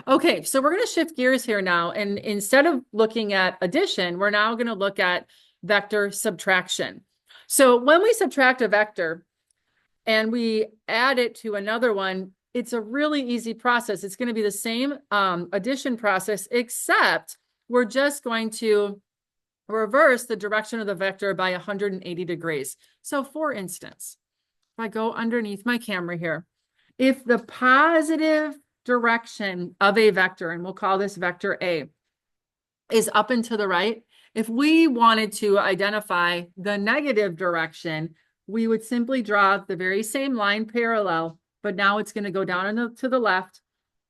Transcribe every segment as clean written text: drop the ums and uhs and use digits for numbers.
Okay, so we're going to shift gears here now. And instead of looking at addition, we're now going to look at vector subtraction. So when we subtract a vector and we add it to another one, it's a really easy process. It's going to be the same addition process, except we're just going to reverse the direction of the vector by 180 degrees. So for instance, if I go underneath my camera here, if the positive direction of a vector, and we'll call this vector A, is up and to the right, if we wanted to identify the negative direction, we would simply draw the very same line parallel, but now it's going to go down to the left,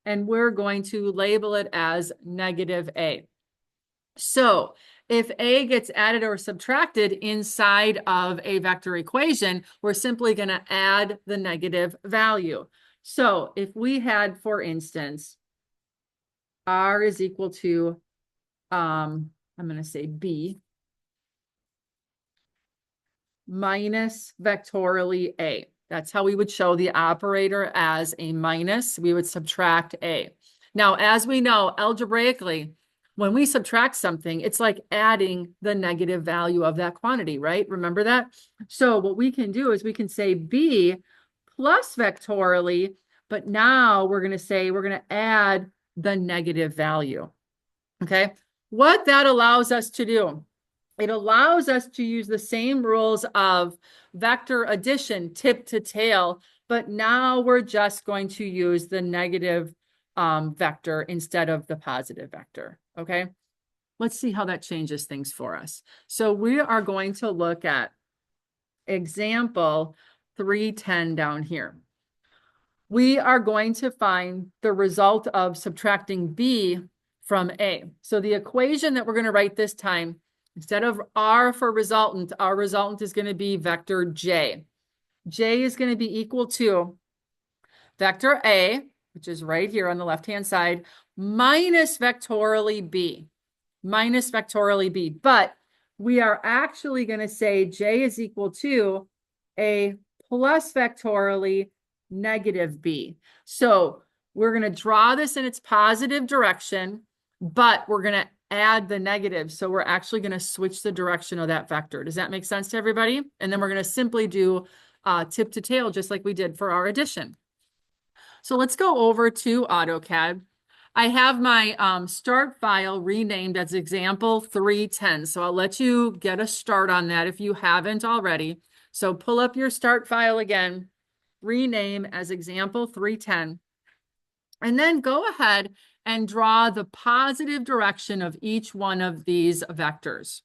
and we're going to label it as negative A. So if A gets added or subtracted inside of a vector equation, we're simply going to add the negative value. So if we had, for instance, R is equal to, I'm going to say B, minus vectorially A. That's how we would show the operator as a minus. We would subtract A. Now, as we know, algebraically, when we subtract something, it's like adding the negative value of that quantity, right? Remember that? So what we can do is we can say B plus vectorially, but now we're going to say we're going to add the negative value. Okay? What that allows us to do, it allows us to use the same rules of vector addition, tip to tail, but now we're just going to use the negative vector instead of the positive vector, okay? Let's see how that changes things for us. So we are going to look at example 310 down here. We are going to find the result of subtracting B from A. So the equation that we're going to write this time, instead of R for resultant, our resultant is going to be vector J. J is going to be equal to vector A, which is right here on the left-hand side, minus vectorially B. Minus vectorially B. But we are actually going to say J is equal to A plus vectorially negative B. So we're going to draw this in its positive direction, but we're going to add the negative. So we're actually going to switch the direction of that vector. Does that make sense to everybody? And then we're going to simply do tip to tail, just like we did for our addition. So let's go over to AutoCAD. I have my start file renamed as example 310. So I'll let you get a start on that if you haven't already. So pull up your start file again, rename as example 310, and then go ahead and draw the positive direction of each one of these vectors.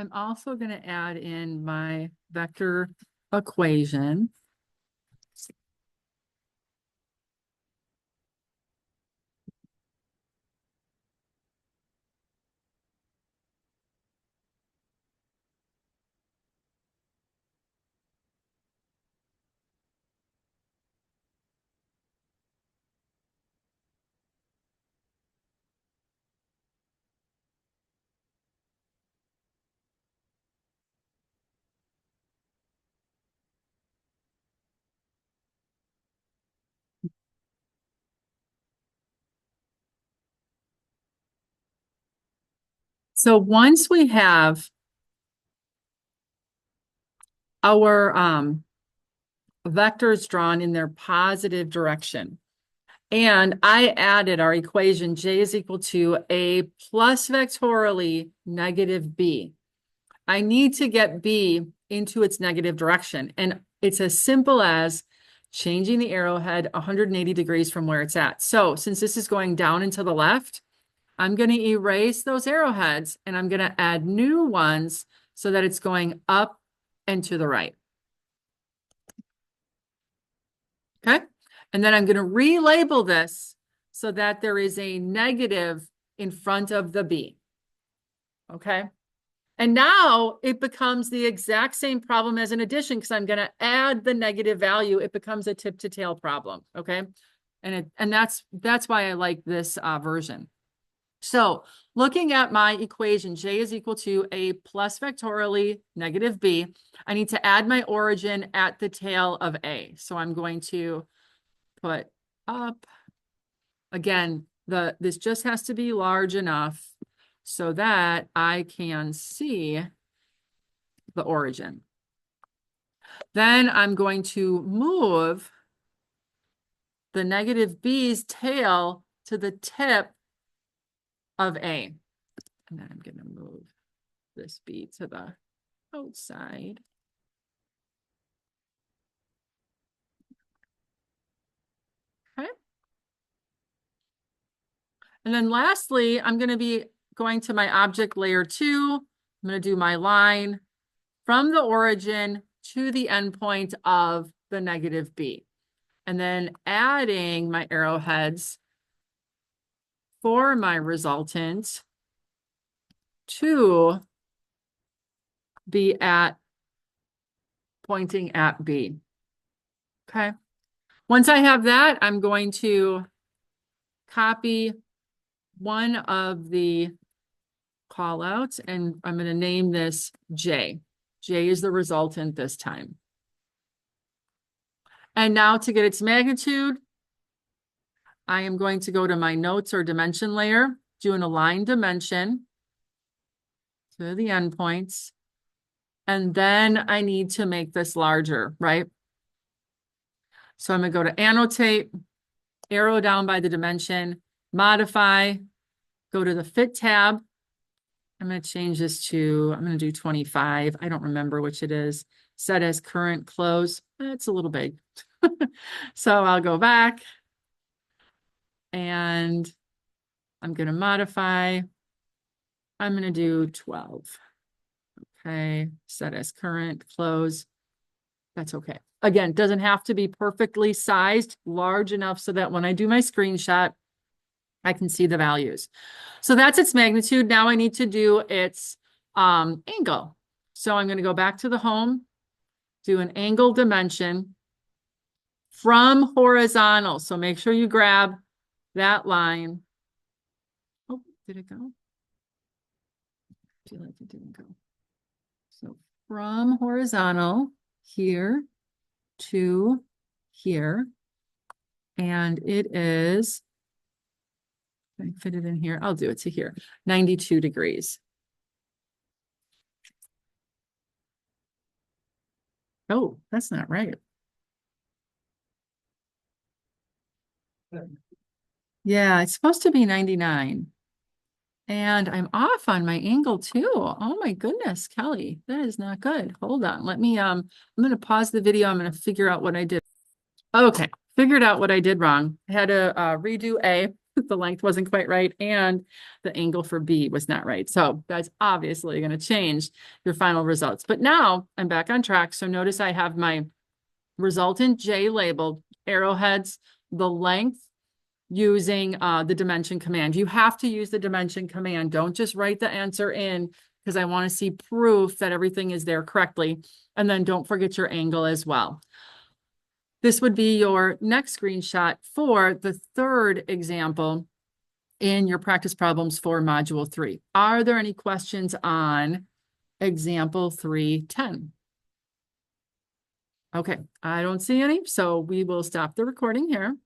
I'm also going to add in my vector equation. So once we have our vectors drawn in their positive direction, and I added our equation J is equal to A plus vectorially negative B. I need to get B into its negative direction. And it's as simple as changing the arrowhead 180 degrees from where it's at. So since this is going down and to the left, I'm going to erase those arrowheads and I'm going to add new ones so that it's going up and to the right. Okay. And then I'm going to relabel this so that there is a negative in front of the B. Okay. And now it becomes the exact same problem as an addition because I'm going to add the negative value. It becomes a tip to tail problem. Okay. And that's why I like this version. So looking at my equation, J is equal to A plus vectorially negative B, I need to add my origin at the tail of A. So I'm going to put up, again, this just has to be large enough so that I can see the origin. Then I'm going to move the negative B's tail to the tip of A. And then I'm going to move this B to the outside. Okay. And then lastly, I'm going to be going to my object layer 2. I'm going to do my line from the origin to the endpoint of the negative B. And then adding my arrowheads for my resultant to be pointing at B. Okay. Once I have that, I'm going to copy one of the callouts and I'm going to name this J. J is the resultant this time. And now to get its magnitude, I am going to go to my notes or dimension layer, do an align dimension to the endpoints. And then I need to make this larger, right? So I'm going to go to annotate, arrow down by the dimension, modify, go to the fit tab. I'm going to change this to, I'm going to do 25. I don't remember which it is. Set as current close. It's a little big. So I'll go back and I'm going to modify. I'm going to do 12. Okay. Set as current close. That's okay. Again, doesn't have to be perfectly sized, large enough so that when I do my screenshot, I can see the values. So that's its magnitude. Now I need to do its angle. So I'm going to go back to the home, do an angle dimension from horizontal. So make sure you grab that line. Oh, did it go? I feel like it didn't go. So from horizontal here to here. And it is, can I fit it in here? I'll do it to here, 92 degrees. Oh, that's not right. Yeah, it's supposed to be 99. And I'm off on my angle too. Oh my goodness, Kelly, that is not good. Hold on. Let me, I'm going to pause the video. I'm going to figure out what I did. Okay, figured out what I did wrong. I had to redo A. The length wasn't quite right. And the angle for B was not right. So that's obviously going to change your final results. But now I'm back on track. So notice I have my resultant J labeled, arrowheads, the length, using the dimension command. You have to use the dimension command. Don't just write the answer in because I want to see proof that everything is there correctly. And then don't forget your angle as well. This would be your next screenshot for the third example in your practice problems for Module 3. Are there any questions on example 310? Okay, I don't see any, so we will stop the recording here.